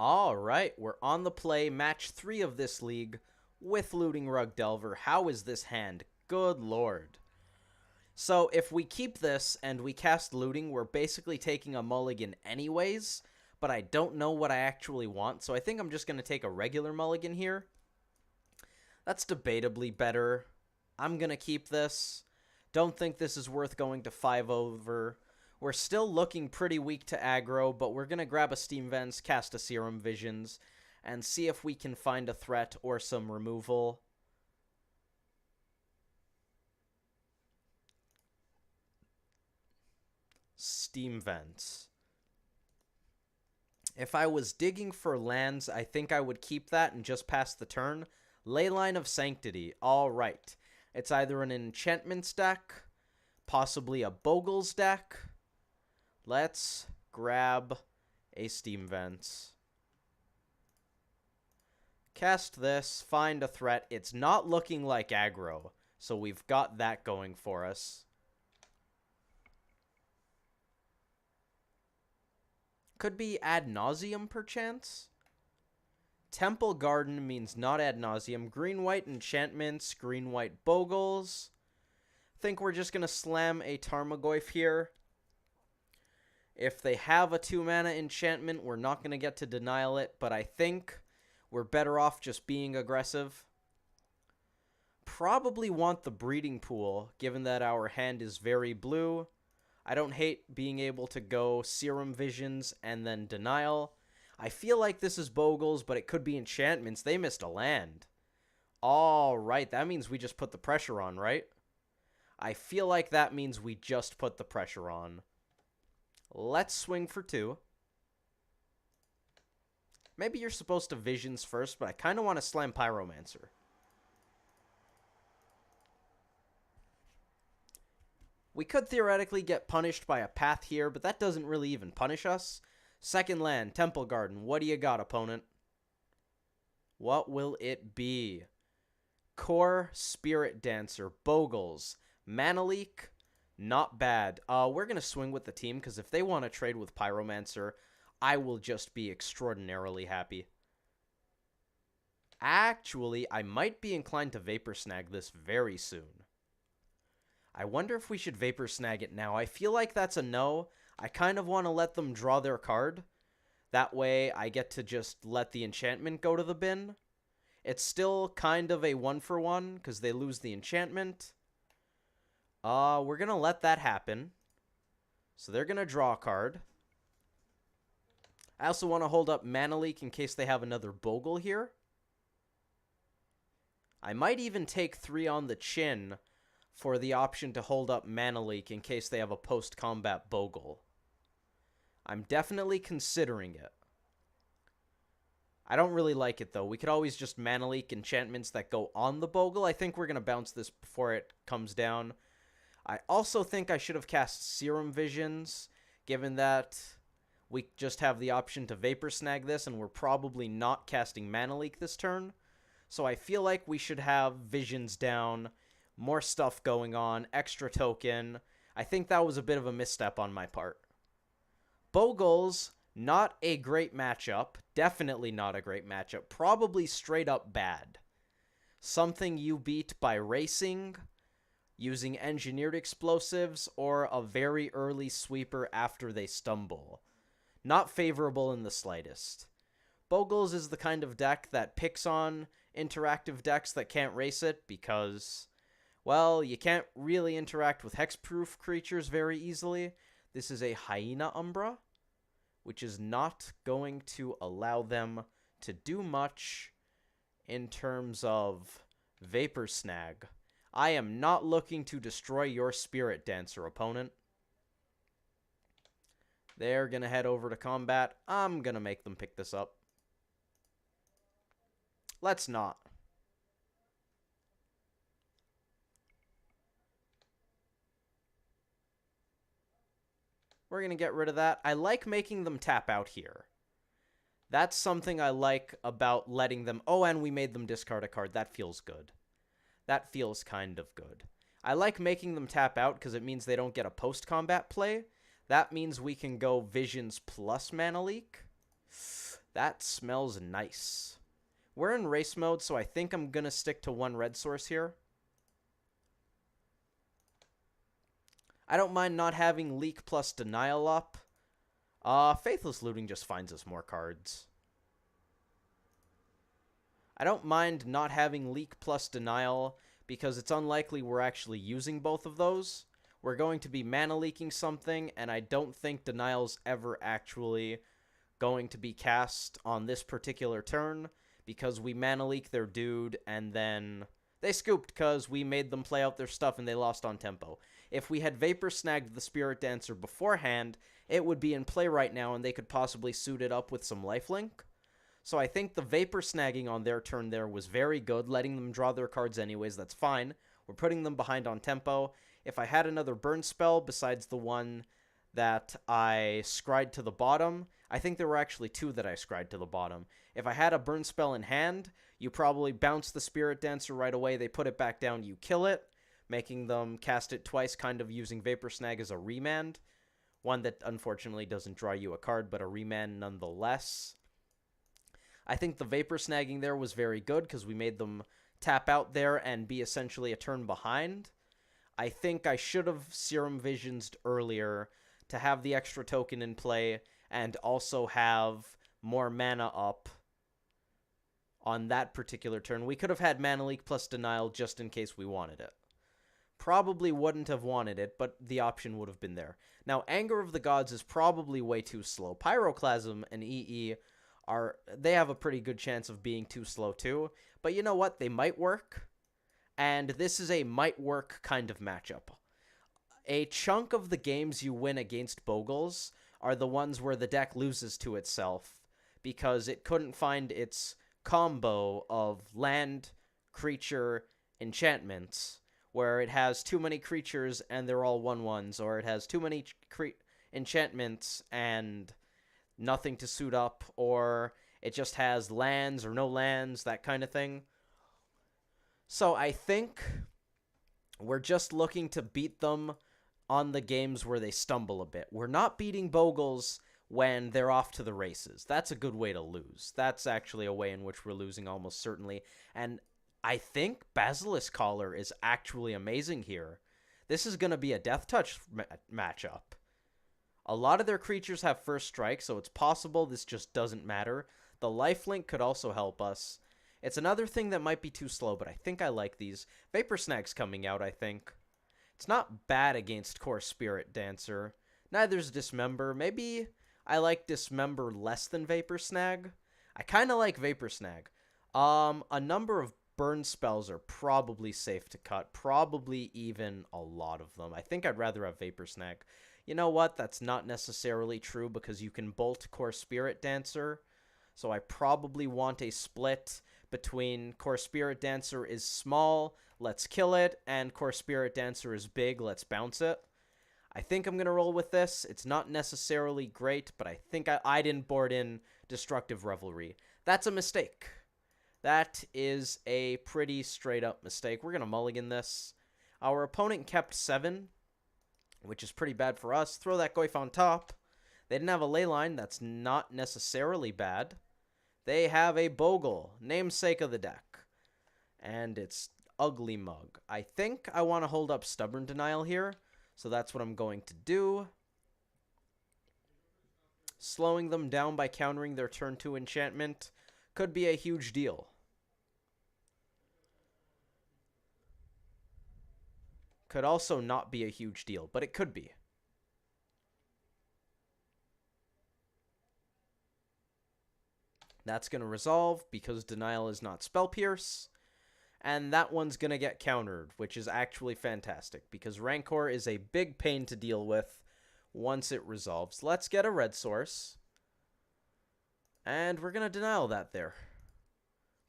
All right, we're on the play, match 3 of this league with Looting RUG Delver. How is this hand? Good lord. So if we keep this and we cast Looting, we're basically taking a mulligan anyways, but I don't know what I actually want, so I think I'm just going to take a regular mulligan here. That's debatably better. I'm going to keep this. Don't think this is worth going to 5 over. We're still looking pretty weak to aggro, but we're going to grab a Steam Vents, cast a Serum Visions, and see if we can find a threat or some removal. Steam Vents. If I was digging for lands, I think I would keep that and just pass the turn. Leyline of Sanctity. All right. It's either an Enchantments deck, possibly a Bogles deck. Let's grab a Steam Vents. Cast this, find a threat. It's not looking like aggro, so we've got that going for us. Could be Ad Nauseam, perchance? Temple Garden means not Ad Nauseam. Green-white enchantments, green-white Bogles. Think we're just going to slam a Tarmogoyf here. If they have a 2-mana enchantment, we're not going to get to denial it, but I think we're better off just being aggressive. Probably want the Breeding Pool, given that our hand is very blue. I don't hate being able to go Serum Visions and then denial. I feel like this is Bogles, but it could be enchantments. They missed a land. All right, that means we just put the pressure on, right? I feel like that means we just put the pressure on. Let's swing for 2. Maybe you're supposed to Visions first, but I kind of want to slam Pyromancer. We could theoretically get punished by a path here, but that doesn't really even punish us. Second land, Temple Garden. What do you got, opponent? What will it be? Core, Spirit Dancer, Bogles, Mana Leak. Not bad. We're going to swing with the team, because if they want to trade with Pyromancer, I will just be extraordinarily happy. Actually, I might be inclined to Vapor Snag this very soon. I wonder if we should Vapor Snag it now. I feel like that's a no. I kind of want to let them draw their card. That way, I get to just let the enchantment go to the bin. It's still kind of a 1-for-1, because they lose the enchantment. We're going to let that happen. So they're going to draw a card. I also want to hold up Mana Leak in case they have another Bogle here. I might even take 3 on the chin for the option to hold up Mana Leak in case they have a post-combat Bogle. I'm definitely considering it. I don't really like it, though. We could always just Mana Leak enchantments that go on the Bogle. I think we're going to bounce this before it comes down. I also think I should have cast Serum Visions, given that we just have the option to Vapor Snag this, and we're probably not casting Mana Leak this turn. So I feel like we should have Visions down, more stuff going on, extra token. I think that was a bit of a misstep on my part. Bogles, not a great matchup. Definitely not a great matchup. Probably straight up bad. Something you beat by racing, using engineered explosives, or a very early sweeper after they stumble. Not favorable in the slightest. Bogles is the kind of deck that picks on interactive decks that can't race it because, well, you can't really interact with hexproof creatures very easily. This is a Hyena Umbra, which is not going to allow them to do much in terms of Vapor Snag. I am not looking to destroy your Spirit Dancer, opponent. They're going to head over to combat. I'm going to make them pick this up. Let's not. We're going to get rid of that. I like making them tap out here. That's something I like about letting them... Oh, and we made them discard a card. That feels good. That feels kind of good. I like making them tap out because it means they don't get a post-combat play. That means we can go Visions plus Mana Leak. That smells nice. We're in race mode, so I think I'm going to stick to one red source here. I don't mind not having Leak plus Denial up. Faithless Looting just finds us more cards. I don't mind not having Leak plus Denial because it's unlikely we're actually using both of those. We're going to be mana leaking something, and I don't think Denial's ever actually going to be cast on this particular turn because we mana leak their dude, and then they scooped because we made them play out their stuff and they lost on tempo. If we had Vapor Snagged the Spirit Dancer beforehand, it would be in play right now, and they could possibly suit it up with some lifelink. So I think the Vapor Snagging on their turn there was very good, letting them draw their cards anyways, that's fine. We're putting them behind on tempo. If I had another burn spell besides the one that I scryed to the bottom, I think there were actually two that I scryed to the bottom. If I had a burn spell in hand, you probably bounce the Spirit Dancer right away, they put it back down, you kill it, making them cast it twice, kind of using Vapor Snag as a remand. One that unfortunately doesn't draw you a card, but a remand nonetheless. I think the Vapor Snagging there was very good because we made them tap out there and be essentially a turn behind. I think I should have Serum Visions earlier to have the extra token in play and also have more mana up on that particular turn. We could have had Mana Leak plus Denial just in case we wanted it. Probably wouldn't have wanted it, but the option would have been there. Now, Anger of the Gods is probably way too slow. Pyroclasm and EE they have a pretty good chance of being too slow too, but you know what? They might work, and this is a might work kind of matchup. A chunk of the games you win against Bogles are the ones where the deck loses to itself because it couldn't find its combo of land, creature, enchantments, where it has too many creatures and they're all 1/1s, or it has too many enchantments and nothing to suit up, or it just has lands or no lands, that kind of thing. So I think we're just looking to beat them on the games where they stumble a bit. We're not beating Bogles when they're off to the races. That's a good way to lose. That's actually a way in which we're losing almost certainly. And I think Basilisk Collar is actually amazing here. This is going to be a Death Touch matchup. A lot of their creatures have first strike, so it's possible this just doesn't matter. The lifelink could also help us. It's another thing that might be too slow, but I think I like these. Vapor Snag's coming out, I think. It's not bad against Core Spirit Dancer. Neither's Dismember. Maybe I like Dismember less than Vapor Snag. I kind of like Vapor Snag. A number of burn spells are probably safe to cut. Probably even a lot of them. I think I'd rather have Vapor Snag. You know what? That's not necessarily true because you can bolt Core Spirit Dancer. So I probably want a split between Core Spirit Dancer is small, let's kill it, and Core Spirit Dancer is big, let's bounce it. I think I'm going to roll with this. It's not necessarily great, but I think I didn't board in Destructive Revelry. That's a mistake. That is a pretty straight up mistake. We're going to mulligan this. Our opponent kept 7, which is pretty bad for us. Throw that Goyf on top. They didn't have a Leyline. That's not necessarily bad. They have a Bogle, namesake of the deck. And it's Ugly Mug. I think I want to hold up Stubborn Denial here, so that's what I'm going to do. Slowing them down by countering their turn 2 enchantment could be a huge deal. Could also not be a huge deal, but it could be. That's going to resolve because Denial is not Spell Pierce. And that one's going to get countered, which is actually fantastic because Rancor is a big pain to deal with once it resolves. Let's get a red source. And we're going to Denial that there.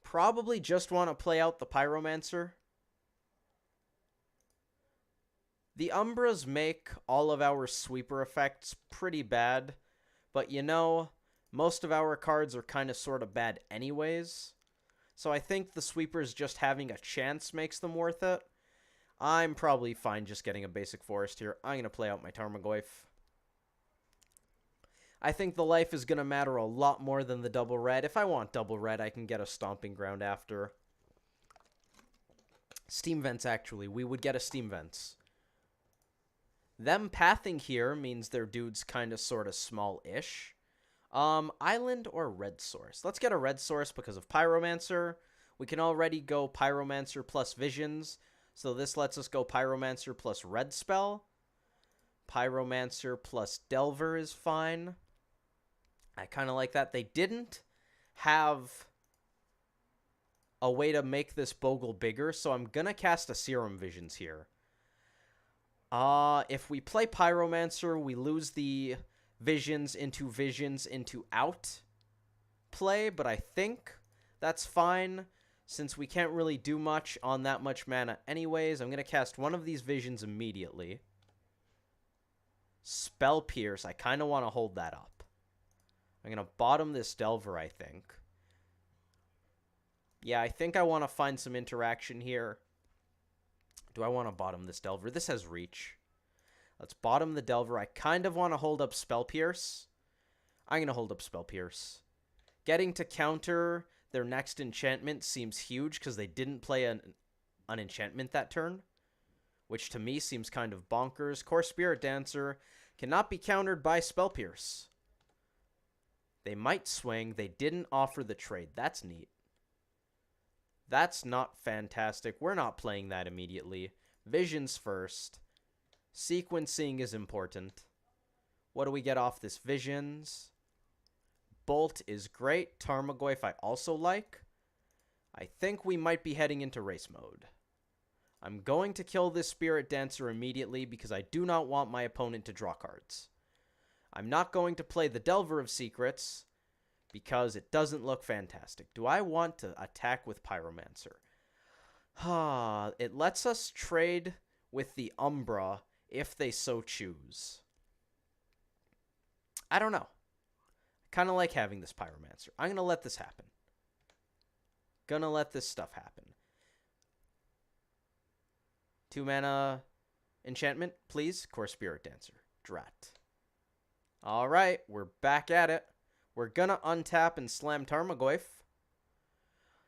Probably just want to play out the Pyromancer. The Umbras make all of our sweeper effects pretty bad, but you know, most of our cards are kind of sort of bad anyways. So I think the sweepers just having a chance makes them worth it. I'm probably fine just getting a basic forest here. I'm going to play out my Tarmogoyf. I think the life is going to matter a lot more than the double red. If I want double red, I can get a Stomping Ground after. Steam Vents, actually. We would get a Steam Vents. Them pathing here means their dude's kind of sort of small-ish. Island or red source? Let's get a red source because of Pyromancer. We can already go Pyromancer plus Visions. So this lets us go Pyromancer plus red spell. Pyromancer plus Delver is fine. I kind of like that. They didn't have a way to make this Bogle bigger, so I'm going to cast a Serum Visions here. If we play Pyromancer, we lose the Visions into out play, but I think that's fine since we can't really do much on that much mana anyways. I'm going to cast one of these Visions immediately. Spell Pierce, I kind of want to hold that up. I'm going to bottom this Delver, I think. Yeah, I think I want to find some interaction here. Do I want to bottom this Delver? This has reach. Let's bottom the Delver. I kind of want to hold up Spell Pierce. I'm going to hold up Spell Pierce. Getting to counter their next enchantment seems huge because they didn't play an enchantment that turn, which to me seems kind of bonkers. Core Spirit Dancer cannot be countered by Spell Pierce. They might swing. They didn't offer the trade. That's neat. That's not fantastic. We're not playing that immediately. Visions first. Sequencing is important. What do we get off this Visions? Bolt is great. Tarmogoyf I also like. I think we might be heading into race mode. I'm going to kill this Spirit Dancer immediately because I do not want my opponent to draw cards. I'm not going to play the Delver of Secrets because it doesn't look fantastic. Do I want to attack with Pyromancer? It lets us trade with the Umbra if they so choose. I don't know. I kind of like having this Pyromancer. I'm going to let this happen. Gonna let this stuff happen. 2 mana enchantment, please. Core Spirit Dancer. Drat. Alright, we're back at it. We're gonna untap and slam Tarmogoyf.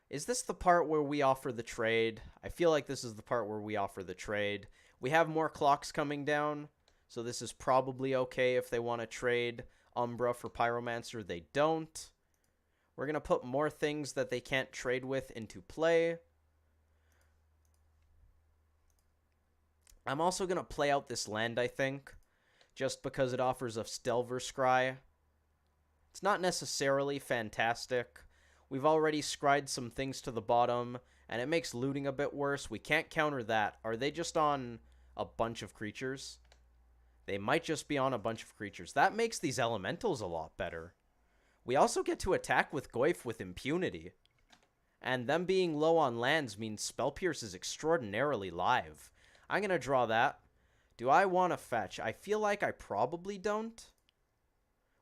Is this the part where we offer the trade? I feel like this is the part where we offer the trade. We have more clocks coming down, so this is probably okay if they want to trade Umbra for Pyromancer. They don't. We're gonna put more things that they can't trade with into play. I'm also gonna play out this land, I think, just because it offers us Delver Scry. It's not necessarily fantastic. We've already scryed some things to the bottom, and it makes looting a bit worse. We can't counter that. Are they just on a bunch of creatures? They might just be on a bunch of creatures. That makes these elementals a lot better. We also get to attack with Goyf with impunity. And them being low on lands means Spell Pierce is extraordinarily live. I'm going to draw that. Do I want to fetch? I feel like I probably don't.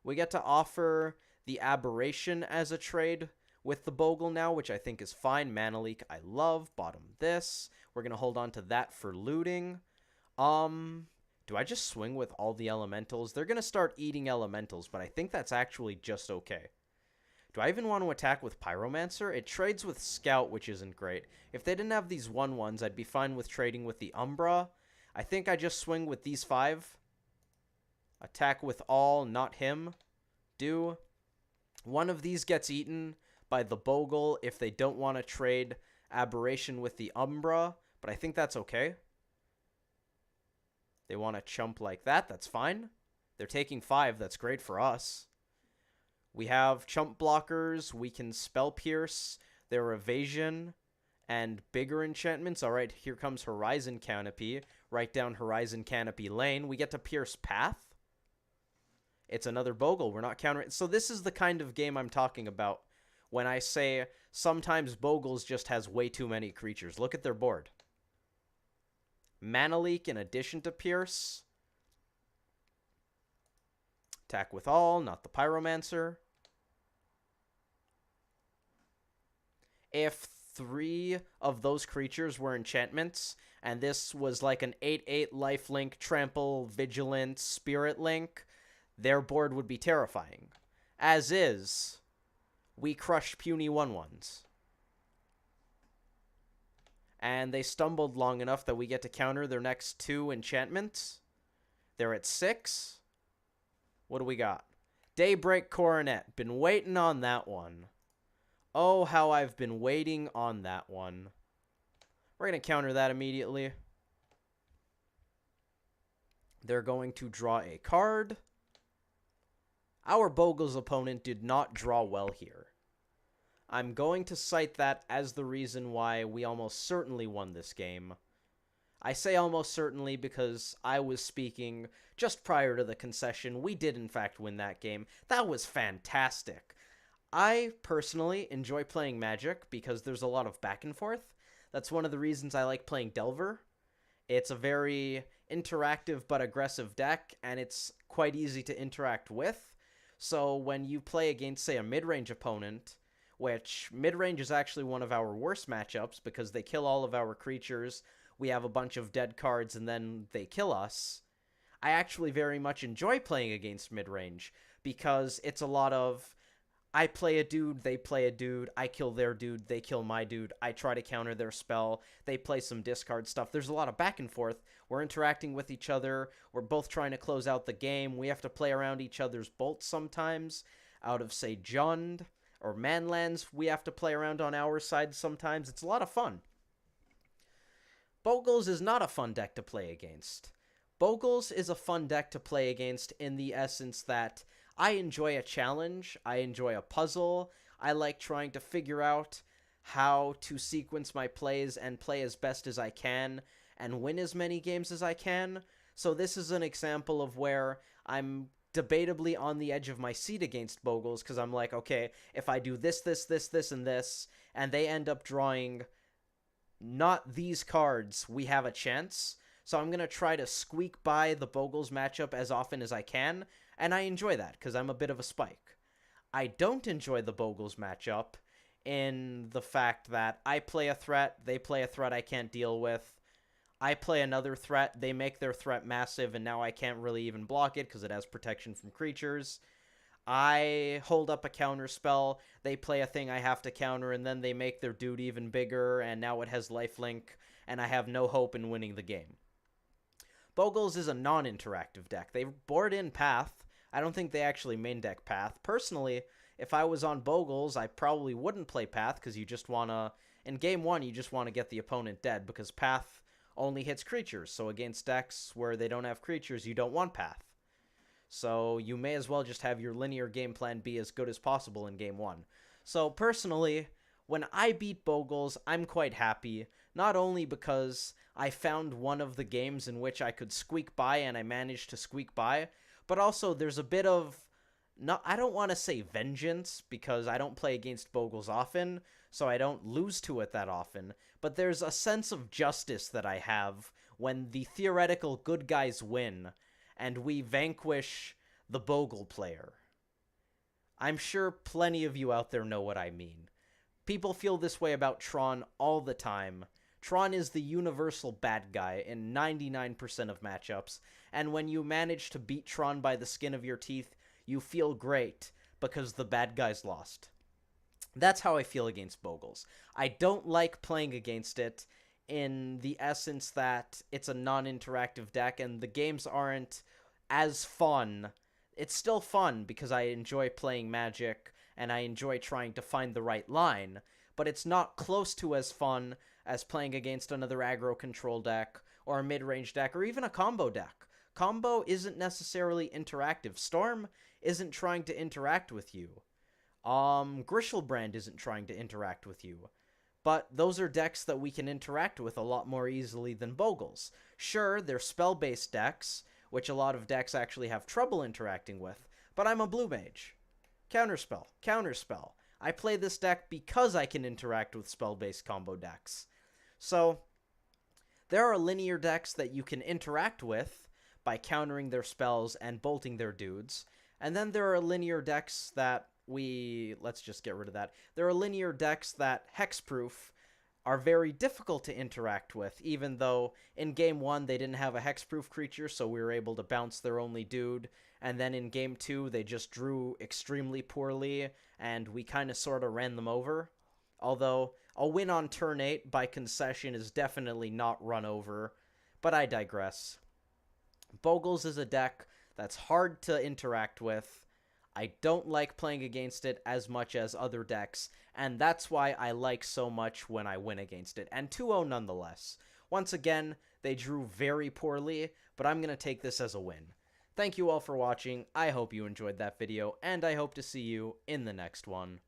We get to offer the Aberration as a trade with the Bogle now, which I think is fine. Mana Leak, I love. Bottom this. We're going to hold on to that for looting. Do I just swing with all the elementals? They're going to start eating elementals, but I think that's actually just okay. Do I even want to attack with Pyromancer? It trades with Scout, which isn't great. If they didn't have these 1/1s, I'd be fine with trading with the Umbra. I think I just swing with these 5. Attack with all, not him. Do. One of these gets eaten by the Bogle if they don't want to trade Aberration with the Umbra, but I think that's okay. They want to chump like that, that's fine. They're taking 5, that's great for us. We have chump blockers, we can Spell Pierce, their evasion, and bigger enchantments. Alright, here comes Horizon Canopy. Right down Horizon Canopy lane. We get to Pierce Path. It's another Bogle, we're not countering. So this is the kind of game I'm talking about when I say sometimes Bogles just has way too many creatures. Look at their board. Mana Leak in addition to Pierce. Attack with all, not the Pyromancer. If 3 of those creatures were enchantments, and this was like an 8/8 lifelink, trample, vigilance, spirit link, their board would be terrifying. As is, we crush puny 1/1s. And they stumbled long enough that we get to counter their next 2 enchantments. They're at 6. What do we got? Daybreak Coronet. Been waiting on that one. Oh, how I've been waiting on that one. We're going to counter that immediately. They're going to draw a card. Our Bogles opponent did not draw well here. I'm going to cite that as the reason why we almost certainly won this game. I say almost certainly because I was speaking just prior to the concession. We did, in fact, win that game. That was fantastic. I personally enjoy playing Magic because there's a lot of back and forth. That's one of the reasons I like playing Delver. It's a very interactive but aggressive deck, and it's quite easy to interact with. So when you play against, say, a mid-range opponent, which mid-range is actually one of our worst matchups because they kill all of our creatures, we have a bunch of dead cards, and then they kill us. I actually very much enjoy playing against mid-range because it's a lot of, I play a dude, they play a dude, I kill their dude, they kill my dude, I try to counter their spell, they play some discard stuff. There's a lot of back and forth. We're interacting with each other. We're both trying to close out the game. We have to play around each other's bolts sometimes out of, say, Jund or Manlands. We have to play around on our side sometimes. It's a lot of fun. Bogles is not a fun deck to play against. Bogles is a fun deck to play against in the essence that I enjoy a challenge, I enjoy a puzzle, I like trying to figure out how to sequence my plays and play as best as I can and win as many games as I can. So this is an example of where I'm debatably on the edge of my seat against Bogles because I'm like, okay, if I do this, and this, and they end up drawing not these cards, we have a chance. So I'm going to try to squeak by the Bogles matchup as often as I can, and I enjoy that because I'm a bit of a spike. I don't enjoy the Bogles matchup in the fact that I play a threat, they play a threat I can't deal with. I play another threat, they make their threat massive, and now I can't really even block it because it has protection from creatures. I hold up a counter spell, they play a thing I have to counter, and then they make their dude even bigger, and now it has lifelink, and I have no hope in winning the game. Bogles is a non-interactive deck. They board in Path. I don't think they actually main deck Path. Personally, if I was on Bogles, I probably wouldn't play Path because you just want to... In Game 1, you just want to get the opponent dead because Path only hits creatures. So against decks where they don't have creatures, you don't want Path. So you may as well just have your linear game plan be as good as possible in Game 1. So personally, when I beat Bogles, I'm quite happy. Not only because I found one of the games in which I could squeak by and I managed to squeak by, but also there's a bit of, I don't want to say vengeance because I don't play against Bogles often, so I don't lose to it that often, but there's a sense of justice that I have when the theoretical good guys win and we vanquish the Bogle player. I'm sure plenty of you out there know what I mean. People feel this way about Tron all the time. Tron is the universal bad guy in 99% of matchups, and when you manage to beat Tron by the skin of your teeth, you feel great because the bad guys lost. That's how I feel against Bogles. I don't like playing against it in the essence that it's a non-interactive deck and the games aren't as fun. It's still fun because I enjoy playing Magic and I enjoy trying to find the right line, but it's not close to as fun as playing against another aggro control deck or a mid-range deck or even a combo deck. Combo isn't necessarily interactive. Storm isn't trying to interact with you. Grishelbrand isn't trying to interact with you. But those are decks that we can interact with a lot more easily than Bogles. Sure, they're spell-based decks, which a lot of decks actually have trouble interacting with, but I'm a blue mage. Counterspell, counterspell. I play this deck because I can interact with spell-based combo decks. So, there are linear decks that you can interact with by countering their spells and bolting their dudes, and then there are linear decks that let's just get rid of that. There are linear decks that hexproof are very difficult to interact with, even though in Game 1 they didn't have a hexproof creature, so we were able to bounce their only dude, and then in Game 2 they just drew extremely poorly, and we kind of sort of ran them over. Although, a win on turn 8 by concession is definitely not run over, but I digress. Bogles is a deck that's hard to interact with. I don't like playing against it as much as other decks, and that's why I like so much when I win against it. And 2-0 nonetheless. Once again, they drew very poorly, but I'm going to take this as a win. Thank you all for watching. I hope you enjoyed that video, and I hope to see you in the next one.